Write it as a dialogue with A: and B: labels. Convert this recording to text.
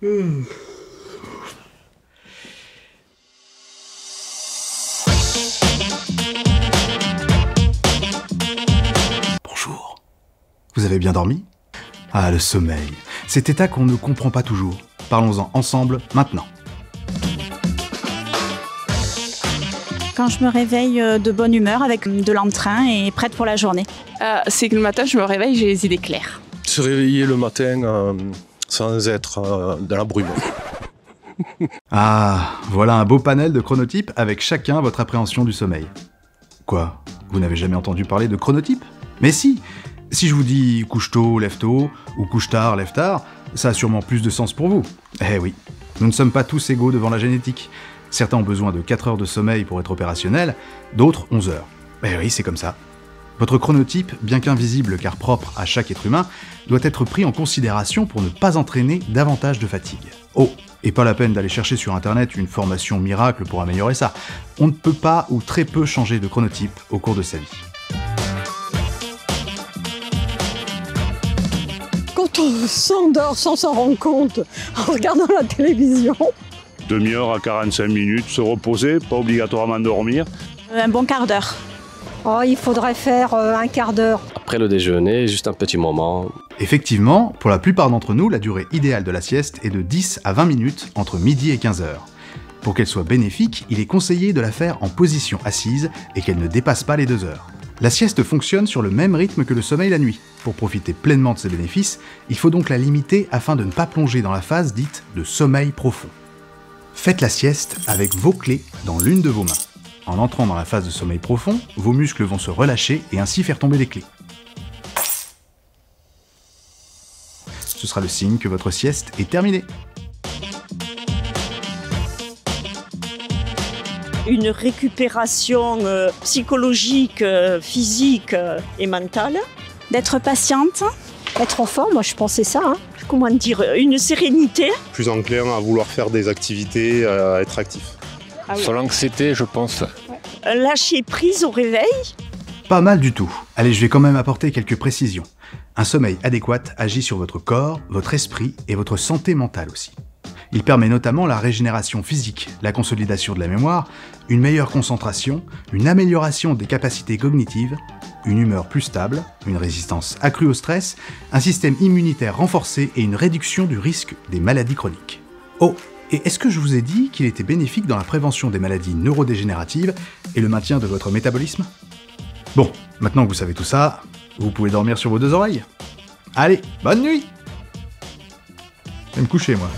A: Bonjour. Vous avez bien dormi? Ah, le sommeil. Cet état qu'on ne comprend pas toujours. Parlons-en ensemble maintenant.
B: Quand je me réveille de bonne humeur, avec de l'entrain et prête pour la journée.
C: C'est que le matin, je me réveille, j'ai les idées claires.
D: Se réveiller le matin sans être dans la brume.
A: Ah, voilà un beau panel de chronotypes avec chacun votre appréhension du sommeil. Quoi? Vous n'avez jamais entendu parler de chronotype? Mais si! Si je vous dis couche tôt, lève tôt, ou couche tard, lève tard, ça a sûrement plus de sens pour vous. Eh oui, nous ne sommes pas tous égaux devant la génétique. Certains ont besoin de 4 heures de sommeil pour être opérationnels, d'autres 11 heures. Eh oui, c'est comme ça. Votre chronotype, bien qu'invisible car propre à chaque être humain, doit être pris en considération pour ne pas entraîner davantage de fatigue. Oh, et pas la peine d'aller chercher sur internet une formation miracle pour améliorer ça. On ne peut pas ou très peu changer de chronotype au cours de sa vie.
E: Quand on s'endort sans s'en rendre compte en regardant la télévision.
F: Demi-heure à 45 minutes, se reposer, pas obligatoirement dormir.
B: Un bon quart d'heure.
E: Oh, il faudrait faire un quart d'heure.
G: Après le déjeuner, juste un petit moment.
A: Effectivement, pour la plupart d'entre nous, la durée idéale de la sieste est de 10 à 20 minutes entre midi et 15 heures. Pour qu'elle soit bénéfique, il est conseillé de la faire en position assise et qu'elle ne dépasse pas les 2 heures. La sieste fonctionne sur le même rythme que le sommeil la nuit. Pour profiter pleinement de ses bénéfices, il faut donc la limiter afin de ne pas plonger dans la phase dite de sommeil profond. Faites la sieste avec vos clés dans l'une de vos mains. En entrant dans la phase de sommeil profond, vos muscles vont se relâcher et ainsi faire tomber les clés. Ce sera le signe que votre sieste est terminée.
H: Une récupération psychologique, physique et mentale.
B: D'être patiente.
E: Être en forme, moi je pensais ça.
H: Comment dire, une sérénité.
D: Plus enclin à vouloir faire des activités, à être actif.
H: Ah oui.
G: Sur l'anxiété, je pense.
H: Lâcher prise au réveil.
A: Pas mal du tout. Allez, je vais quand même apporter quelques précisions. Un sommeil adéquat agit sur votre corps, votre esprit et votre santé mentale aussi. Il permet notamment la régénération physique, la consolidation de la mémoire, une meilleure concentration, une amélioration des capacités cognitives, une humeur plus stable, une résistance accrue au stress, un système immunitaire renforcé et une réduction du risque des maladies chroniques. Oh, et est-ce que je vous ai dit qu'il était bénéfique dans la prévention des maladies neurodégénératives et le maintien de votre métabolisme? Bon, maintenant que vous savez tout ça, vous pouvez dormir sur vos 2 oreilles. Allez, bonne nuit! Je vais me coucher, moi.